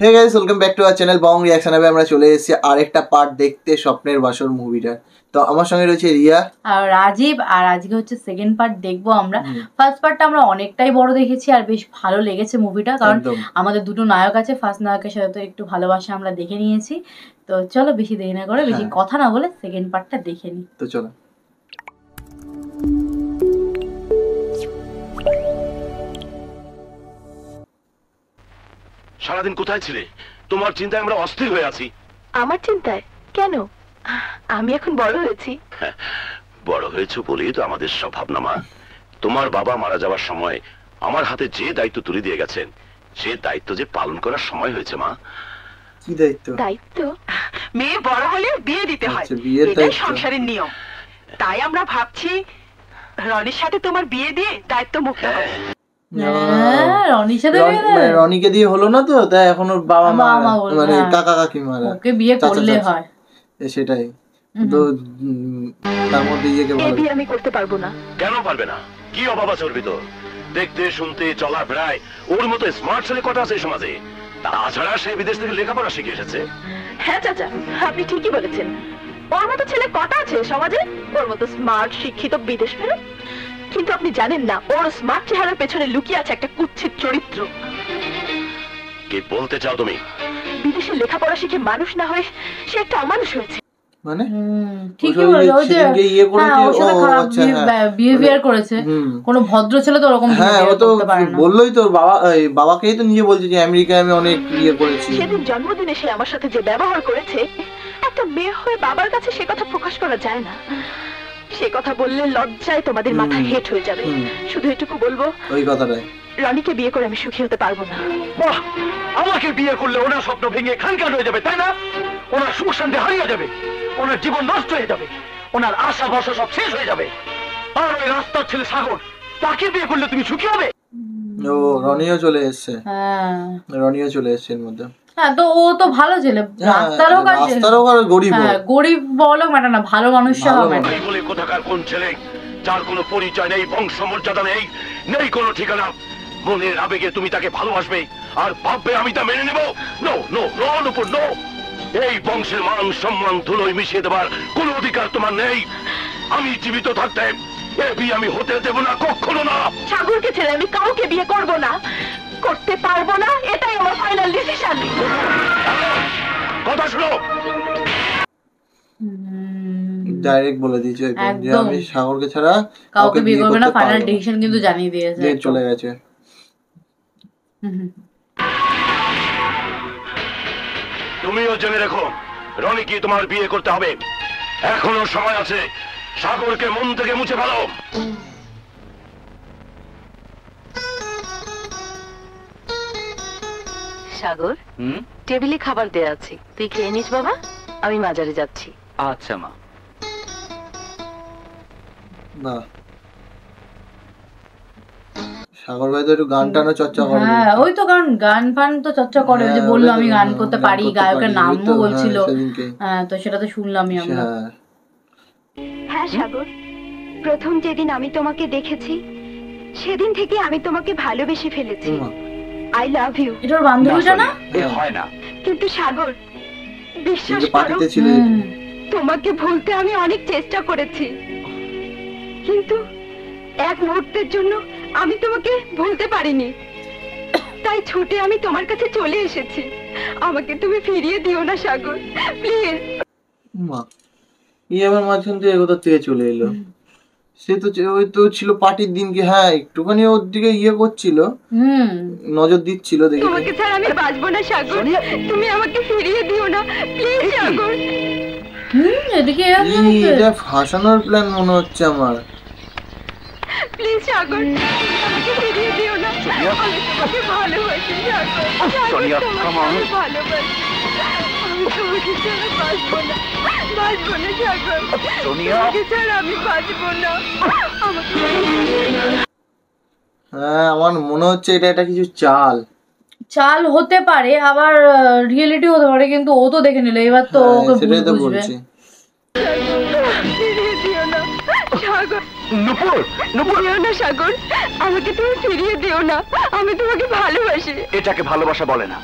Hey guys, welcome back to our channel Bong Reaction. আমরা চলে এসেছি আরেকটা পার্ট দেখতে, স্বপ্নের বাসর মুভিটা। তো আমার সঙ্গে রয়েছে রিয়া আর রাজীব, আর আজকে হচ্ছে সেকেন্ড পার্ট দেখবো আমরা। ফার্স্ট পার্টটা আমরা অনেকটাই বড় দেখেছি আর বেশ ভালো লেগেছে মুভিটা, কারণ আমাদের দুটো নায়ক আছে। ফার্স্ট নায়কের সাথে তো একটু ভালোবাসা আমরা দেখে নিয়েছি। তো চলো বেশি দেরি না করে, বেশি কথা না বলে সেকেন্ড পার্টটা দেখে নিই। তো চলো। সারাদিন কোথায় ছিলে? তোমার চিন্তায় আমরা অস্থির হয়ে আছি। আমার চিন্তায় কেন? আমি এখন বড় হয়েছি। বড় হয়েছে বলেই তো আমাদের সব ভাবনা মা। তোমার বাবা মারা যাওয়ার সময় আমার হাতে যে দায়িত্ব তুলে দিয়ে গেছেন, সে দায়িত্ব যে পালন করার সময় হয়েছে মা। কি দায়িত্ব? দায়িত্ব মেয়ে বড় হলে বিয়ে দিতে হয়, এটাই সংসারের নিয়ম। তাই আমরা ভাবছি রনির সাথে তোমার বিয়ে দিয়ে দায়িত্ব মুক্ত হবে। রনিকে দিয়ে হলো না তো, তাই এখন ওর বাবা মা মানে কাকা কাকিমারা ওকে বিয়ে করলে হয়, সেটাই তো। তার মধ্যে ইয়েকে বলো, বিয়ে আমি করতে পারবো না। কেন পারবে না? কি অভাব আছে ওর ভিতর? দেখতে শুনতে চলা ফেরায় ওর মতো স্মার্ট ছেলে কটা আছে সমাজে? তাছাড়া সে বিদেশ থেকে লেখাপড়া শিখে এসেছে। হ্যাঁ চাচা, আপনি ঠিকই বলেছেন। ওর মতো ছেলে কটা আছে সমাজে, ওর মতো স্মার্ট শিক্ষিত বিদেশ ফেরত। কিন্তু আপনি জানেন না, ওর স্মার্ট চেহারার পেছনে লুকিয়ে আছে একটা কুৎসিত চরিত্র। কি বলতে চাও তুমি? বিদেশে লেখাপড়া শিখে মানুষ না হয়ে সে একটা অমানুষ হয়েছে। মানে ঠিকই বলে, ওই যে ওর সাথে খারাপ বিহেভিয়ার করেছে। কোনো ভদ্র ছেলে তো ওরকম বিহেভিয়ার করতে পারে না। বললোই তো বাবাকেই তো নিজে বলছে যে আমেরিকায় আমি অনেক বিয়ে করেছি। সেদিন জন্মদিনে সে আমার সাথে যে ব্যবহার করেছে, একটা মেয়ে হয়ে বাবার কাছে সে কথা প্রকাশ করা যায় না। সে কথা বললে লজ্জায় তোমাদের মাথা হেট হয়ে যাবে। শুধু এটুকু বলবো, ওই কথাটাই, রনিকে বিয়ে করে আমি সুখী হতে পারবো না। বাহ, আমাকে বিয়ে করলে ওনার স্বপ্ন ভেঙে খানখান হয়ে যাবে, তাই না? ওনার সুখ শান্তি হারিয়ে যাবে, ওনার জীবন নষ্ট হয়ে যাবে, ওনার আশা ভরসা সব শেষ হয়ে যাবে। আর ওই রাস্তার ছেলে সাগর, তাকে বিয়ে করলে তুমি সুখী হবে? ও রনিও চলে এসছে। রনিও চলে এসছে এর মধ্যে। হ্যাঁ, তো ও তো ভালো ছেলে, রাস্তারও গরিব বলো ম্যাটার না, ভালো মানুষটা হবে না। বলে কোথাকার কোন ছেলে যার কোনো পরিচয় নেই, বংশ মর্যাদা নেই, নেই কোনো ঠিকানা, মনের আবেগে তুমি তাকে ভালোবাসবে আর ভাববে আমি তা মেনে নেব? নো নো নো নুপুর, নো। এই বংশের মান সম্মান ধুলোয় মিশিয়ে দেবার কোনো অধিকার তোমার নেই। আমি জীবিত থাকতে এ বিয়ে আমি হতে দেব না, কখনো না। সাগরকে ছেড়ে আমি কাউকে বিয়ে করব না, করতে পারবো না, এটাই আমার ফাইনাল ডিসিশন। কথা শুনো, ডাইরেক্ট বলে দিয়েছে যে আমি সাগরকে ছাড়া কাউকে বিয়ে করব না, ফাইনাল ডিসিশন কিন্তু জানিয়ে দিয়েছে, চলে গেছে। তুমিও জেনে রেখো, রনিকে তোমার বিয়ে করতে হবে। এখনো সময় আছে, সাগরকে মন থেকে মুছে ফেলো। সাগর, টেবিলে খাবার দেয়া আছে, তুই খেয়ে নিস বাবা, আমি বাজারে যাচ্ছি। আচ্ছা মা। না, সাগর ভাই তো একটু গান টানো চর্চা করে। হ্যাঁ, ওই তো গান ফান তো চর্চা করে, ওই যে বললো আমি গান করতে পারি, গায়কের নামও বলছিল। হ্যাঁ, তো সেটা তো শুনলামই আমরা। হ্যাঁ সাগর, প্রথম যেদিন আমি তোমাকে দেখেছি সেদিন থেকে আমি তোমাকে ভালোবেসে ফেলেছি। I love you. এটার বান্ধবীটা না? হয় না। কিন্তু সাগর, বিশ্বাস করো, তোমাকে ভুলতে আমি অনেক চেষ্টা করেছি, কিন্তু এক মুহূর্তের জন্য আমি তোমাকে ভুলতে পারিনি। তাই ছুটে আমি তোমার কাছে চলে এসেছি। আমাকে তুমি ফিরিয়ে দিও না সাগর, প্লিজ। মা, আমার মাঝখান থেকে কোথা থেকে চলে এলো? সে তো ওই তো ছিল পার্টির দিনকে, হ্যাঁ একটুখানি ওর দিকে করছিল, নজর দিচ্ছিল দেখে। তোমাকে ছাড়া আমি বাঁচবো না সাগর, তুমি আমাকে ফিরিয়ে দিও না প্লিজ সাগর। এদিকে এটা ফাঁসানোর প্ল্যান মনে হচ্ছে আমার। প্লিজ সাগর, আমাকে ফিরিয়ে দিও না, আমি তোমাকে ভালোবাসি সাগর, সোনিয়া কাম অন, ভালোবাসি, আমি তোমাকে ছাড়া বাঁচবো না, বাঁচবো না সাগর, সোনিয়া তোমাকে ছাড়া আমি বাঁচবো না, আমাকে। হ্যাঁ, আমার মনে হচ্ছে এটা একটা কিছু চাল হতে পারে, আবার রিয়েলিটি হতে পারে, কিন্তু ও তো দেখে নিল, এবার তো ওকে সেটাই তো বলছি। ফিরিয়ে দিও না সাগর, নুপুর নুপুর, দিও না সাগর, আমাকে তুমি ফিরিয়ে দিও না, আমি তোমাকে ভালোবাসি। এটাকে ভালোবাসা বলে না,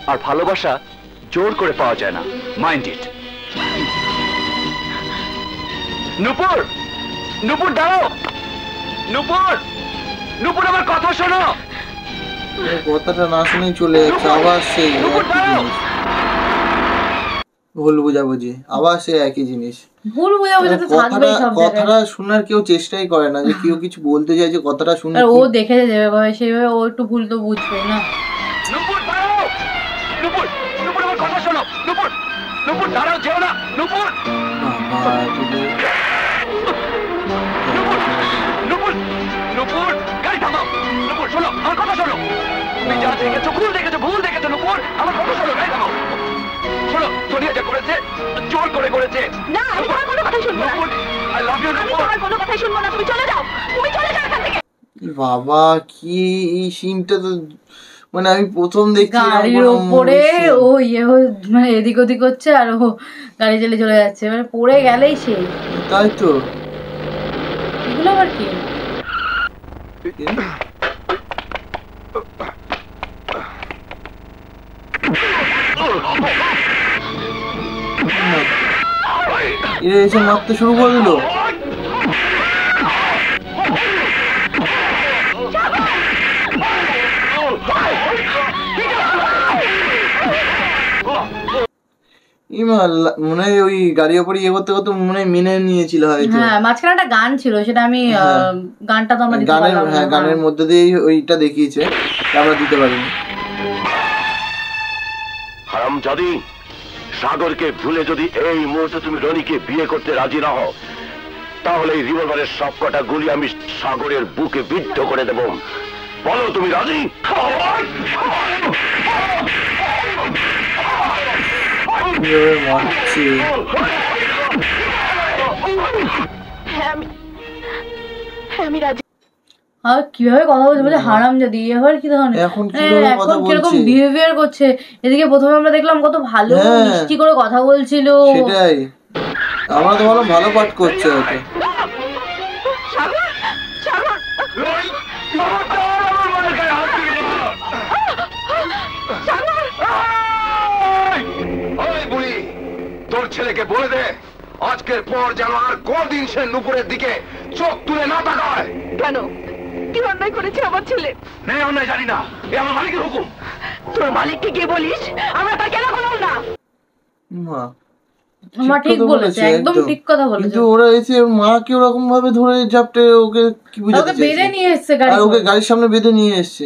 আর ভালোবাসা জোর করে পাওয়া যায় না, মাইন্ড ইট। নূপুর, নূপুর দাঁড়াও, নূপুর, নূপুর আমার কথা শোনো। কথাটা না শুনেই চলে যাচ্ছে, আবার সেই ভুল বুঝাবুঝি, আবার সে একই জিনিস। ভুল বুঝাবুঝি তো থাকবেই সব জায়গায়। কথাটা শোনার কেউ চেষ্টাই করে না, যে কেউ কিছু বলতে চাইছে কথাটা শুনে ও দেখে যেভাবে সেইভাবে ও একটু ভুল তো বুঝবে না। নূপুর দাঁড়াও, নূপুর, নূপুর আমার কথা শোনো, নূপুর, নূপুর দাঁড়াও, যেও না, নূপুর, নূপুর, নূপুর, গাড়ি থামাও, নূপুর শোনো, আমার কথা শোনো, তুমি যা দেখেছো ভুল দেখেছো, ভুল দেখেছো, নূপুর আমার কথা শোনো, গাড়ি থামাও, শোনো, সোনিয়া যা করেছে জোর করে করেছে। না, আমি তোমার কোনো কথাই শুনবো না। আই লাভ ইউ, আমি তোমার কোনো কথাই শুনবো না, তুমি চলে যাও, তুমি চলে যাও এখান থেকে। বাবা কি এই সিনটা তো মানে আমি প্রথম দেখছি গাড়ির ওপরে ও মানে এদিক ওদিক করছে আর ও গাড়ি চালিয়ে চলে যাচ্ছে, মানে পড়ে গেলেই সেই। তাই তো, এগুলো আবার কি? এরা এসে মারতে শুরু করে দিল। মনে হয় ওই গাড়ির উপরে ইয়ে করতে করতে মনে হয় মেনে নিয়েছিল হয়তো। হ্যাঁ, মাঝখানে একটা গান ছিল, সেটা আমি গানটা তো আমরা দিতে পারলাম না। হ্যাঁ, গানের মধ্যে দিয়ে ওইটা দেখিয়েছে, আমরা দিতে পারিনি। হারামজাদি, সাগরকে ভুলে যদি এই মুহূর্তে তুমি রনিকে বিয়ে করতে রাজি না হও, তাহলে এই রিভলভারের সবকটা গুলি আমি সাগরের বুকে বিদ্ধ করে দেব। বলো তুমি রাজি? আমি রাজি। আর কিভাবে কথা বলছে, বলে হারামজাদি, এবার কি ধরনের এখন কিরকম বিহেভিয়ার করছে। এদিকে প্রথমে আমরা দেখলাম কত ভালো মিষ্টি করে কথা বলছিল, সেটাই আমরা তো ভালো পাঠ করছে হয়তো। তোর ছেলেকে বলে দে আজকের পর যেন আর কোনদিন সে নূপুরের দিকে চোখ তুলে না তাকায়। কেন, কি অন্যায় করেছে আমার ছেলে? নেই অন্যায় জানি না, এ আমার মালিকের হুকুম। তোর মালিককে গিয়ে বলিস আমরা তার কেন বললাম না। মা ঠিক বলেছে, একদম ঠিক কথা বলেছে। কিন্তু ওরা এসে মাকে ওরকম ভাবে ধরে ঝাপটে ওকে কি বুঝাতে চাইছে, বেঁধে নিয়ে এসেছে গাড়ি, আর ওকে গাড়ির সামনে বেঁধে নিয়ে এসেছে।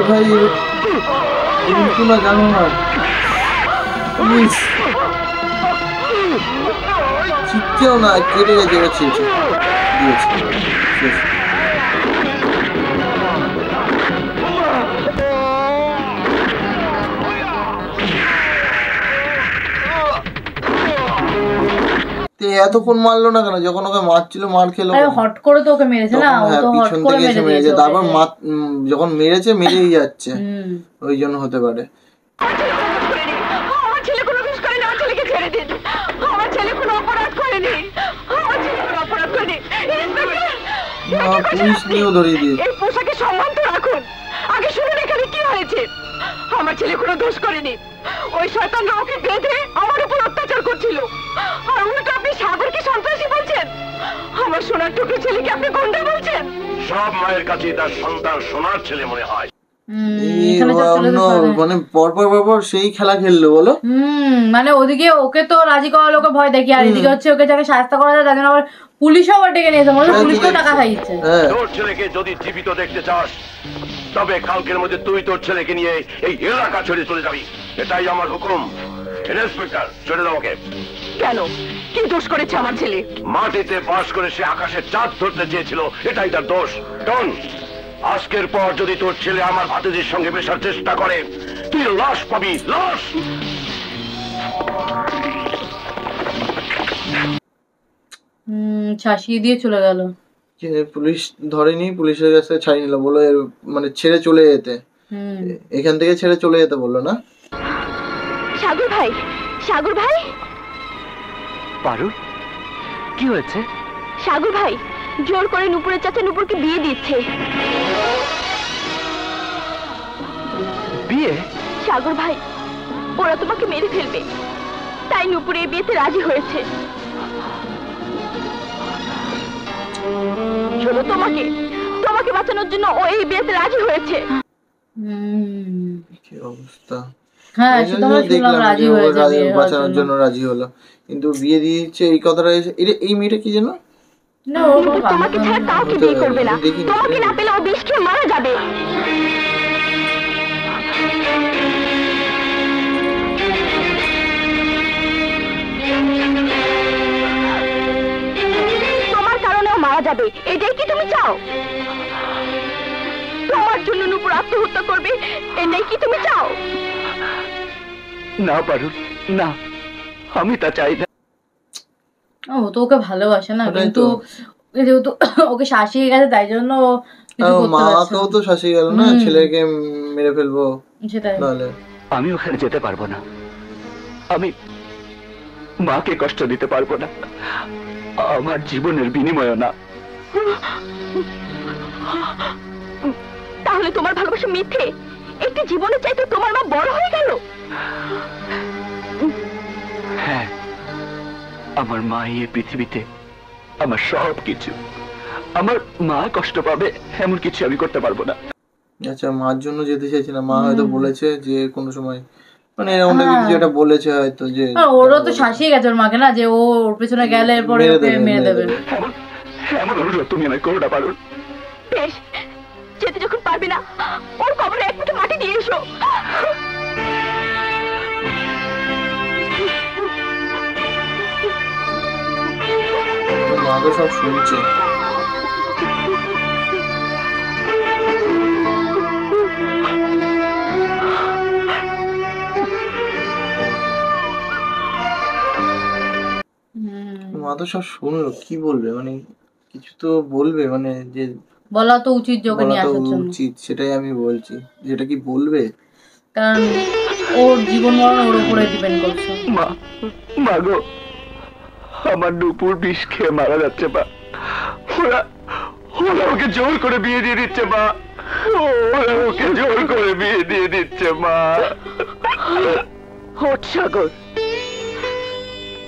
ভাই না জানো না, শিখতেও না, কেটে গেছে দিয়েছে। এতক্ষণ মারলো না কেন? যখন ওকে মারছিল, মার খেলো, হট করে তো ওকে মেরেছে না, ও তো হট করে মেরেছে। তারপর যখন মেরেছে মেরেই যাচ্ছে, ওই জন্য হতে পারে। আমার ছেলে কোনো দোষ করেনি, আমার ছেলেকে ছেড়ে দিন। আমার ছেলে কোনো অপরাধ করেনি, আমার ছেলে কোনো অপরাধ করেনি। পুলিশ নিয়েও ধরিয়ে দিয়েছে। এই পোশাকে সম্মান তো রাখুন, আগে শুনুন এখানে কি হয়েছে। আমার ছেলে কোনো দোষ করেনি, ওই শয়তানরা ওকে বেঁধে আমার উপর অত্যাচার করছিল, আর উল্টো আপনি সাগরকে সন্ত্রাসী বলছেন। আমার সোনার টুকরো ছেলেকে আপনি গুন্ডা বলছেন। সব মায়ের কাছে তার সন্তান সোনার ছেলে মনে হয়। মানে পরপর সেই খেলা খেললো বলো। মানে ওদিকে ওকে তো রাজি করার লোকে ভয় দেখি, আর এদিকে হচ্ছে ওকে যাকে শাস্তি করা যায় তার জন্য আবার পুলিশও আবার ডেকে নিয়েছে, মানে পুলিশকেও টাকা খাইছে। তোর ছেলেকে যদি জীবিত দেখতে চাস, তবে কালকের মধ্যে তুই তোর ছেলেকে নিয়ে এই এলাকা ছেড়ে চলে যাবি, এটাই আমার হুকুম। ইন্সপেক্টর, ছেড়ে দাও ওকে। কেন, কি দোষ করেছে আমার ছেলে? মাটিতে বাস করে সে আকাশে চাঁদ ধরতে চেয়েছিল, এটাই তার দোষ। ডন, আজকের পর যদি তোর ছেলে আমার ভাতিজির সঙ্গে মেশার চেষ্টা করে, তুই লাশ পাবি, লাশ। শাসিয়ে দিয়ে চলে গেল। পুলিশ ধরেনি, পুলিশের কাছে ছাড়িয়ে নিল, বলো মানে ছেড়ে চলে যেতে, এখান থেকে ছেড়ে চলে যেতে বললো না। সাগর ভাই, সাগর ভাই, পারুল কি হয়েছে? সাগর ভাই জোর করে নুপুরের চাচা নুপুরকে বিয়ে দিচ্ছে। বিয়ে? সাগর ভাই, ওরা তোমাকে মেরে ফেলবে, তাই নুপুর এই বিয়েতে রাজি হয়েছে। শোনো, তোমাকে তোমাকে বাঁচানোর জন্য ও এই বিয়েতে রাজি হয়েছে। কি অবস্থা! হ্যাঁ, দেখলাম রাজি হয়েছে, বাঁচানোর জন্য রাজি হলো, কিন্তু বিয়ে দিয়েছে এই কথাটা। এই মেয়েটা কি যেন, তোমাকে ছাড়া কাউকে বিয়ে করবে না, তোমাকে না পেলে ও বিষ খেয়ে মারা যাবে। তোমার কারণেও মারা যাবে, এটাই কি তুমি চাও? তোমার জন্য নুপুর আত্মহত্যা করবে, এটাই কি তুমি চাও? না পারুল, না, আমি তা চাই না। ও তো ওকে ভালোবাসে না, কিন্তু যেহেতু ওকে শাসিয়ে গেছে তাই জন্য মাকেও তো শাসিয়ে গেল না, ছেলেকে মেরে ফেলবো সেটাই। আমি ওখানে যেতে পারবো না, আমি মাকে কষ্ট দিতে পারবো না, আমার জীবনের বিনিময় না। তাহলে তোমার ভালোবাসা মিথ্যে? একটি জীবনের চাইতে তোমার মা বড় হয়ে গেল? হ্যাঁ, আমার মা এই পৃথিবীতে আমার সব কিছু। আমার মা কষ্ট পাবে এমন কিছু আমি করতে পারবো না। আচ্ছা, মার জন্য যেতে চাইছি না, মা হয়তো বলেছে যে কোনো সময়, মানে এরকম কিছু একটা বলেছে হয়তো, যে ওরও তো শাসিয়ে গেছে ওর মাকে না, যে ও ওর পেছনে গেলে পরে ওকে মেরে দেবে। এমন অনুরোধ তুমি আমায় করো না পারুল। বেশ, যেতে যখন পারবে না, ওর কবরে এক মুঠো মাটি দিয়ে এসো। মা তো সব শুনছে। মা তো সব শুনলো, কি বলবে, মানে কিছু তো বলবে, মানে যে বলা তো উচিত, যে ওকে নিয়ে আসার জন্য উচিত, সেটাই আমি বলছি, যেটা কি বলবে, কারণ ওর জীবন মরণ ওর উপরে ডিপেন্ড করছে। মা গো, আমার নুপুর বিষ খেয়ে মারা যাচ্ছে মা, ওরা ওকে জোর করে বিয়ে দিয়ে দিচ্ছে মা, ওরা ওকে জোর করে বিয়ে দিয়ে দিচ্ছে মা। হোট সাগর,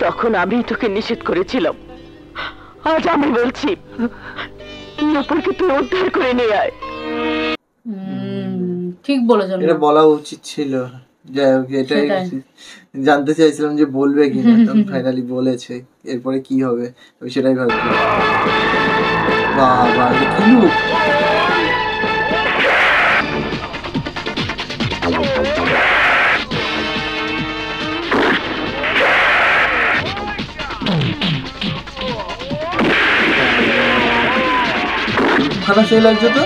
তখন আমি তোকে নিষেধ করেছিলাম, আজ আমি বলছি নুপুরকে তুই উদ্ধার করে নিয়ে আয়। ঠিক বলেছ, এটা বলা উচিত ছিল। যাই হোক, এটাই জানতে চাইছিলাম যে বলবে কিনা, ফাইনালি বলেছে, এরপরে কি হবে আমি সেটাই ভাবছি। বাবা, কি লোক! খারাপ সেই লাগছে তো।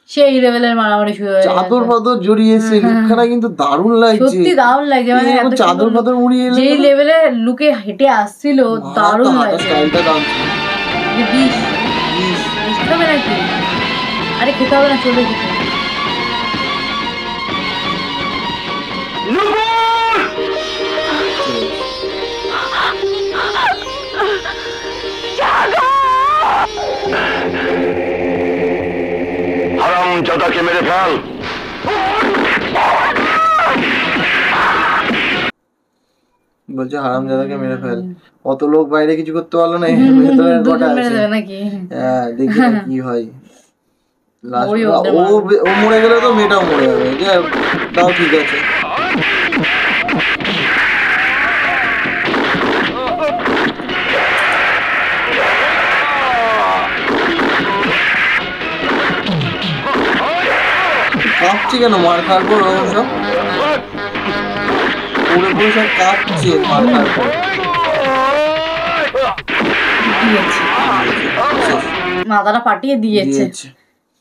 সেই লেভেলের মারামারি শুরু হয়ে গেছে, চাদর ফাদর জড়িয়েছে, লুকখানা কিন্তু দারুণ লাগছে, সত্যি দারুণ লাগছে, মানে এত চাদর ফাদর উড়িয়ে এলো, যেই লেভেলে লুকে হেঁটে আসছিল দারুণ লাগছে। স্টাইলটা দারুণ ছিল। বিষ খাবে নাকি? আরে খেতে হবে না, চলে যেতে। হারামজাদাকে মেরে ফেল। বলছে হারামজাদাকে মেরে ফেল। অত লোক বাইরে কিছু করতে পারলো না, নাকি? হ্যাঁ, দেখি কি হয়। ও মরে গেলে তো মেয়েটাও মরে যাবে, তাও ঠিক আছে। কাঁপছে কেন মার খাওয়ার পর? সব পুরো পুরো সব কাঁপছে মার খাওয়ার পর। মাথাটা ফাটিয়ে দিয়েছে,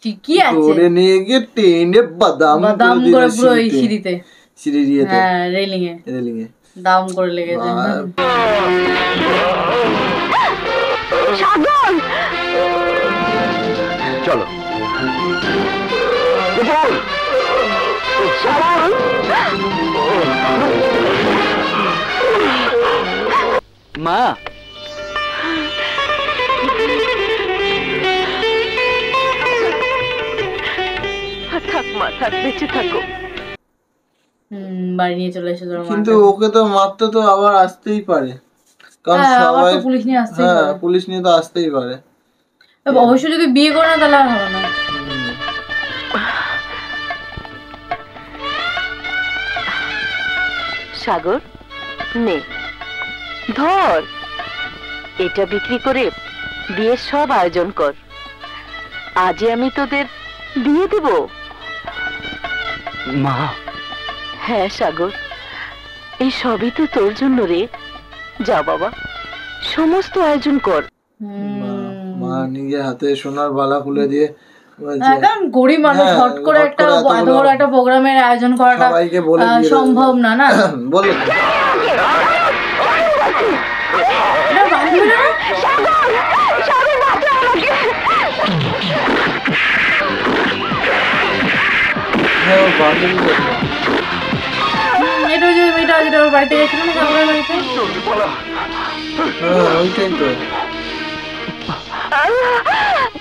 ঠিকই আছে। ধরে নিয়ে গিয়ে টেনে বাদাম করে পুরো এই সিঁড়িতে, সিঁড়ি দিয়েতে, হ্যাঁ রেলিং এ দাম করে লেগেছে। চলো মা থাক মা, থাক, বেঁচে থাকো। বাড়ি নিয়ে চলে এসে কিন্তু ওকে তো মারতে তো আবার আসতেই পারে, কারণ সবাই পুলিশ নিয়ে আসতেই পারে। পুলিশ নিয়ে তো আসতেই পারে। অবশ্য যদি বিয়ে করে না তাহলে আর হবে না। সাগর, নে ধর, এটা বিক্রি করে বিয়ের সব আয়োজন কর। আজই আমি তোদের বিয়ে দেব। মা। হ্যাঁ সাগর, এই সবই তো তোর জন্য রে। যা বাবা, সমস্ত আয়োজন কর। মা নিজের হাতে সোনার বালা খুলে দিয়ে গরিব মানুষ হট করে একটা এত বড় একটা প্রোগ্রামের আয়োজন করাটা সম্ভব না। না বলে এটা যে মেয়েটা যেটা ওর বাড়িতে গেছিল না, সাগরের বাড়িতে, ওইটাই তো।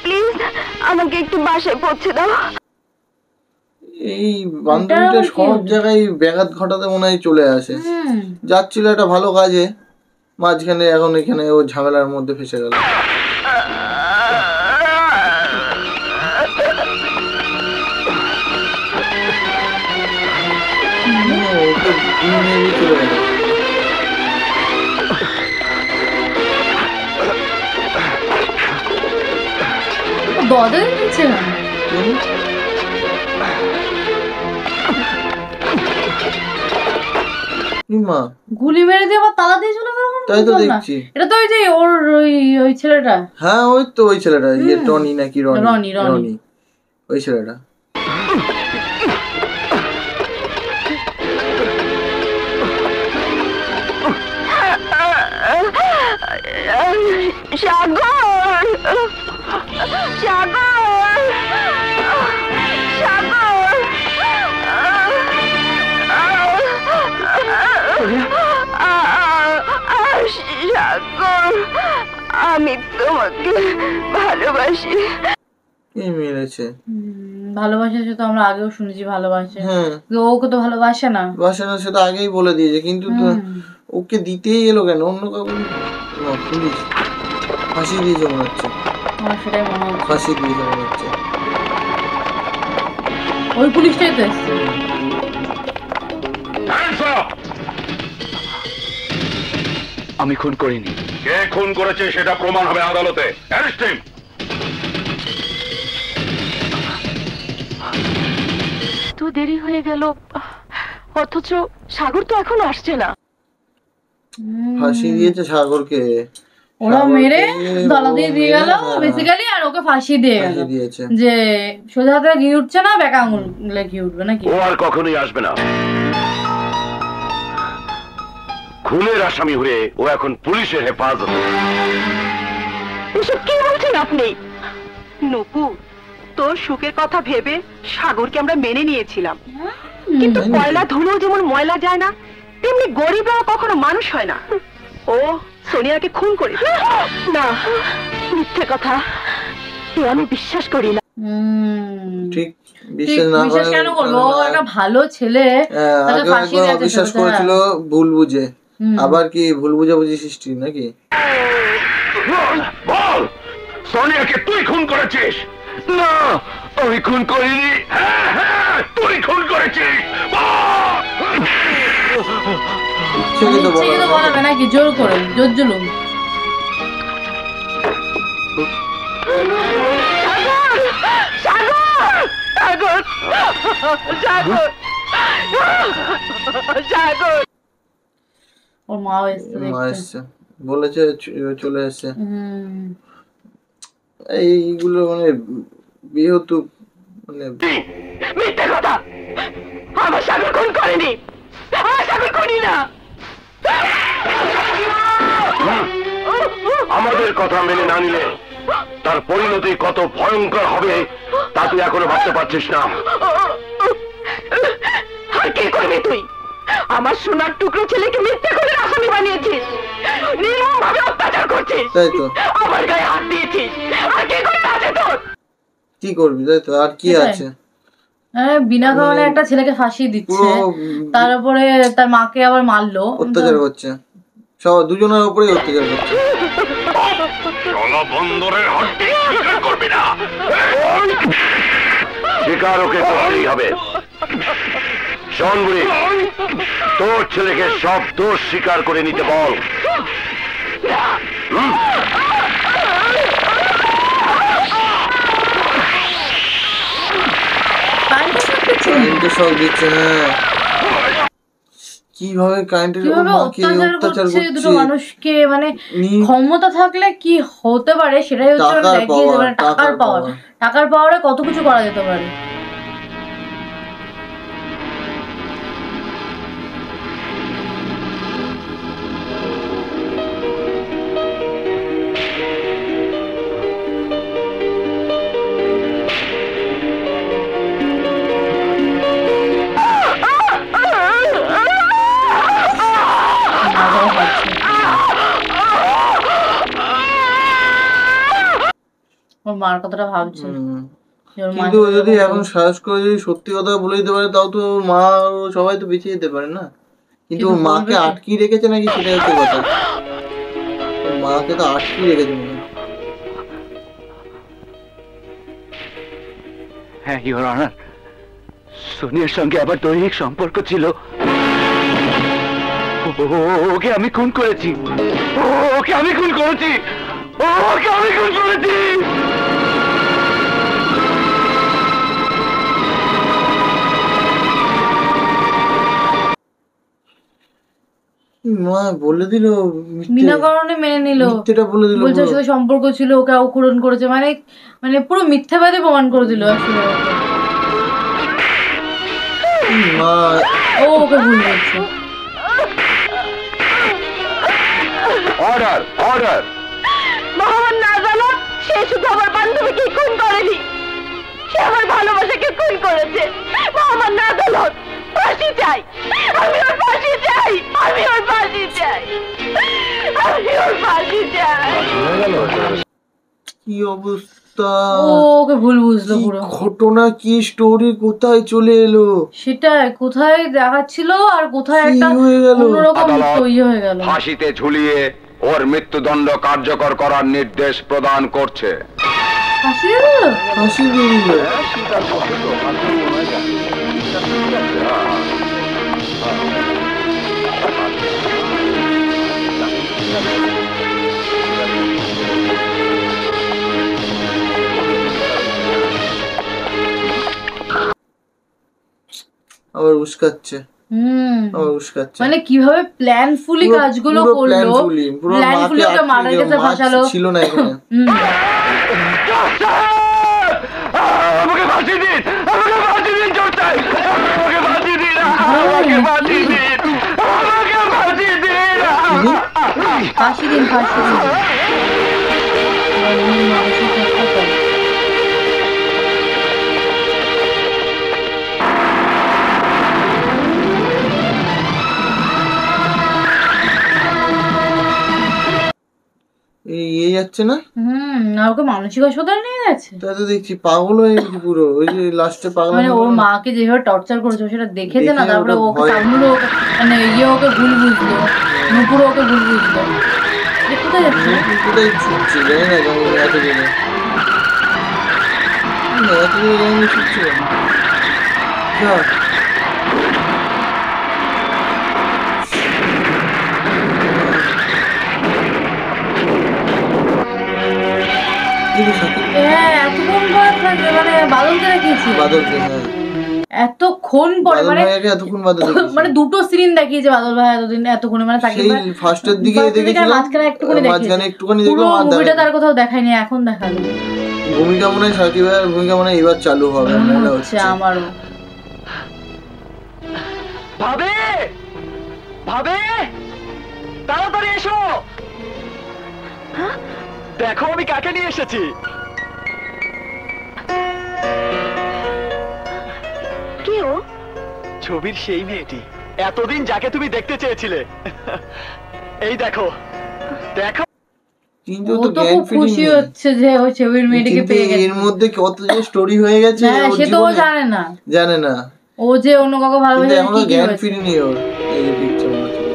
প্লিজ আমাকে একটু বাসায় পৌঁছে দাও। এই বান্ধবীটা সব জায়গায় ব্যাঘাত ঘটাতে মনে হয় চলে আসে। যাচ্ছিল একটা ভালো কাজে, মাঝখানে এখন এখানে ও ঝামেলার মধ্যে ফেসে গেল। বদল দিচ্ছে না, গুলি মেরে দিয়ে আবার তালা দিয়ে চলে গেল। তাই তো দেখছি। এটা তো ওই যে ওর ওই ছেলেটা। হ্যাঁ ওই তো ওই ছেলেটা, ইয়ে টনি নাকি রনি, ওই ছেলেটা। সাগর, সাগর, সাগর, সাগর, আমি তোমাকে ভালোবাসি। কে মেরেছে? ভালোবাসা সে তো আমরা আগেও শুনেছি, ভালোবাসে। ওকে তো ভালোবাসে না, বাসে না, সেটা আগেই বলে দিয়েছে। কিন্তু ওকে দিতেই এলো কেন? অন্য কাউকে পুলিশ ফাঁসি দিয়েছে মনে হচ্ছে। সেটাই মনে হচ্ছে, ফাঁসি দিয়েছে মনে হচ্ছে। ওই পুলিশটাই তো এসছে। আমি খুন করিনি। কে খুন করেছে সেটা প্রমাণ হবে আদালতে। Arrest him. তো দেরি হয়ে গেল, অথচ সাগর তো এখন আসছে না। ফাঁসি দিয়েছে সাগরকে, ওরা মেরে গলা দিয়ে দিয়ে গেল বেসিক্যালি, আর ওকে ফাঁসি দিয়ে গেল। যে সোজা হাতে ঘি উঠছে না, বেকা আঙুলে ঘি উঠবে নাকি? ও আর কখনোই আসবে না। খুনের আসামি হয়ে ও এখন পুলিশের হেফাজতে। এসব কি বলছেন আপনি? নূপুর, তোর সুখের কথা ভেবে সাগরকে আমরা মেনে নিয়েছিলাম, কিন্তু কয়লা ধুলো যেমন ময়লা যায় না, তেমনি গরিবরাও কখনো মানুষ হয় না। ও সোনিয়াকে খুন করে না, মিথ্যে কথা, এ আমি বিশ্বাস করি না। ঠিক বিশ্বাস কেন করবো? একটা ভালো ছেলে বিশ্বাস করেছিল ভুল বুঝে, আবার কি ভুল বুঝাবুঝি সৃষ্টি নাকি? বল, সোনিয়াকে তুই খুন করেছিস? না, আমি খুন করিনি। হ্যাঁ, তুই খুন করেছিস। বলাবে নাকি জোর করে, জোর জুলুম? ওর মা এসছে, বলেছে চলে এসছে। এইগুলো মানে যেহেতু মানে মিথ্যে কথা, আমার সাগর খুন করেনি, আমার সাগর খুনি না। আমাদের কথা মেনে না নিলে তার পরিণতি কত ভয়ঙ্কর হবে তা তুই এখনো ভাবতে পারছিস না। আর কে করবি তুই? আমার সোনার টুকরো ছেলেকে মিথ্যে করে আসামি বানিয়েছিস, নির্মমভাবে অত্যাচার করছিস, তাই তো আমার গায়ে হাত দিয়েছিস, আর কি করে আছে তোর? কি করবি, তাই তো আর কি আছে? বিনা কারণে একটা ছেলেকে ফাঁসিয়ে দিচ্ছে, তারপরে তার মাকে আবার মারলো, অত্যাচার করছে, সব দুজনের উপরেই অত্যাচার করছে। বন্দরের হাড্ডি স্বীকার করবি না, স্বীকার ওকে করতেই হবে। শোন বুড়ি, তোর ছেলেকে সব দোষ স্বীকার করে নিতে বল। কিভাবে কারেন্টের অত্যাচার করছে দুটো মানুষকে, মানে ক্ষমতা থাকলে কি হতে পারে সেটাই হচ্ছে টাকার পাওয়ারে কত কিছু করা যেতে পারে। মার কথাটা ভাবছে, কিন্তু যদি এখন সাহস করে যদি সত্যি কথা বলে দিতে পারে তাও তো মা সবাই তো বেঁচে যেতে পারে না। কিন্তু মাকে আটকি রেখেছে নাকি সেটাই হচ্ছে কথা, মাকে তো আটকি রেখেছে মনে হয়। হ্যাঁ ইওর অনার, সোনিয়ার সঙ্গে আবার দৈহিক সম্পর্ক ছিল, ওকে আমি খুন করেছি, ওকে আমি খুন করেছি, ওকে আমি খুন করেছি। মা বলে দিল, বিনা কারণে মেনে নিল, মিথ্যেটা বলে দিল, বলছে সাথে সম্পর্ক ছিল, ওকে অপহরণ করেছে, মানে মানে পুরো মিথ্যাবাদী প্রমাণ করে দিল আসলে। মা ও ওকে ভুল বলছে। Order order. মহামান্য আদালত, সে শুধু আমার বান্ধবীকে খুন করেনি, সে আমার ভালোবাসাকে খুন করেছে। মহামান্য আদালত, ফাঁসি চাই, আমি ওর ফাঁসি চাই, আমি ওর ফাঁসি চাই, আমি ওর ফাঁসি চাই। কি অবস্থা, ওকে ভুল বুঝলো পুরো ঘটনা, কি স্টোরি, কোথায় চলে এলো, সেটাই কোথায় দেখাচ্ছিল আর কোথায় একটা অন্যরকম তৈরি হয়ে গেল। ফাঁসিতে ঝুলিয়ে ওর মৃত্যুদণ্ড কার্যকর করার নির্দেশ প্রদান করছে। ফাঁসি দিয়ে দিল। আবার উস্কাচ্ছে, মানে কিভাবে প্ল্যানফুলি কাজগুলো করলো, প্ল্যানফুলি ওকে মারার কাছে ফাঁসালো। ছিল না এখানে। আমাকে ফাঁসি দিন, আমাকে ফাঁসি দিন, জোর চাই, আমাকে ফাঁসি দিন, আমাকে ফাঁসি দিন, আমাকে ফাঁসি দিন, ফাঁসি দিন, ফাঁসি দিন। এই যাচ্ছে না, ওকে মানসিক হাসপাতালে নিয়ে যাচ্ছে। তাই তো দেখছি পাগল হয়ে গেছে পুরো, ওই যে লাস্টে পাগল, মানে ওর মাকে যেভাবে টর্চার করেছে সেটা দেখেছে না, তারপরে ওকে সামনে মানে ওকে ভুল বুঝলো, নুপুর ওকে ভুল বুঝলো। কোথায় যাচ্ছে, কোথায় ছুটছে জানি না, কেমন এত জেনে এত জেনে ছুটছে এতক্ষণ পরে, মানে দুটো সিন দেখিয়েছে বাদল ভাই এতদিন, এতক্ষণে মানে ফার্স্টের দিকে মাঝখানে একটুখানি পুরো মুভিটা তার কোথাও দেখায়নি, এখন দেখালো। ভূমিকা মনে হয় সাকিব ভাইয়ের ভূমিকা মনে হয় এবার চালু হবে মনে হচ্ছে আমারও। ভাবে ভাবে তাড়াতাড়ি এসো, দেখো আমি কাকে নিয়ে এসেছি। কে ও? ছবির সেই মেয়েটি, এতদিন যাকে তুমি দেখতে চেয়েছিলে, এই দেখো দেখো। কিন্তু ও তো তো জ্ঞান খুব ফিটিং খুশি নেই। হচ্ছে যে ও ছবির মেয়েটাকে কিন্তু পেয়ে গেছে। এর মধ্যে কত যে স্টোরি হয়ে গেছে হ্যাঁ ওর সে তো ও জীবনে, জানে না, জানে না। ও যে অন্য কাউকে কিন্তু ভালোবাসে এখনো কি কি জ্ঞান হয়েছে। ফিরিনি ওর, এই যে পিকচার মনে হচ্ছে।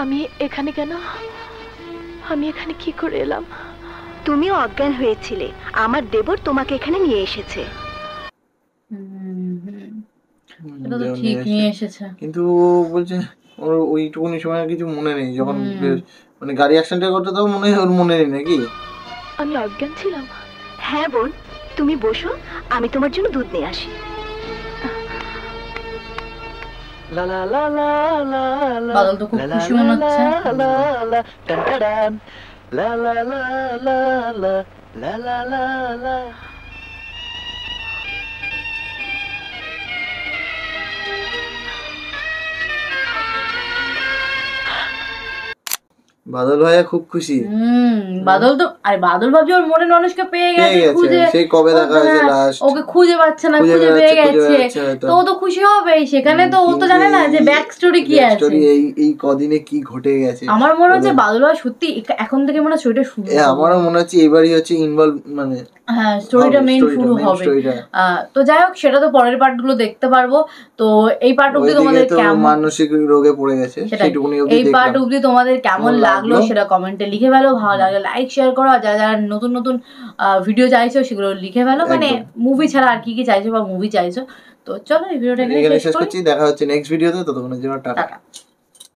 আমি এখানে কেন? আমি এখানে কি করে এলাম? তুমিও অজ্ঞান হয়েছিলে, আমার দেবর তোমাকে এখানে নিয়ে এসেছে। এটা তো ঠিক নিয়ে এসেছে। কিন্তু ও বলছে ওর ওইটুকুনি সময় আর কিছু মনে নেই, যখন মানে গাড়ি অ্যাক্সিডেন্টের কথা তাও মনে হয় ওর মনে নেই নাকি? আমি অজ্ঞান ছিলাম? হ্যাঁ বোন, তুমি বসো, আমি তোমার জন্য দুধ নিয়ে আসি। লা লা লা লা লা লা, বাদল তো খুব লা খুশি লা মনে হচ্ছে। লা লা, টান টান, লা লা লা লা লা, লা লা লা লা। বাদল ভাইয়া খুব খুশি বাদল তো, আরে বাদল ভাবছে ওর মনের মানুষকে পেয়ে পেয়ে গেছে, গেছে, খুঁজে সেই কবে দেখা হয়েছে হ্যাঁ, লাস্ট, ওকে খুঁজে পাচ্ছে না, খুঁজে খুঁজে পেয়ে বেড়াচ্ছে গেছে, হয়তো। তো ও তো খুশি হবে। সেখানে তো ও তো জানে না যে ব্যাক স্টোরি কি আছে। স্টোরি এই কদিনে কি ঘটে গেছে। আমার মনে হচ্ছে বাদল ভাই সত্যি এখন থেকে মনে হয় স্টোরিটা শুরু হবে। আমারও মনে হচ্ছে এবারই হচ্ছে ইনভলভ, মানে হ্যাঁ স্টোরিটা মেইন শুরু হবে। তো যাই হোক, সেটা তো পরের পার্ট গুলো দেখতে পারবো। তো এই পার্ট অবধি তোমাদের কেমন, মানসিক রোগে পড়ে গেছে সেটুকুনি অবধি এই পার্ট দেখলাম। অবধি তোমাদের কেমন লাগলো সেটা কমেন্টে লিখে ফেলো। ভালো লাগলে লাইক শেয়ার করো, আর যারা যারা নতুন নতুন ভিডিও চাইছো সেগুলো লিখে ফেলো, মানে মুভি ছাড়া আর কি কি চাইছো বা মুভি চাইছো। তো চলো এই ভিডিওটা এখানে শেষ করছি, দেখা হচ্ছে নেক্সট ভিডিওতে, ততক্ষণের জন্য টাটা।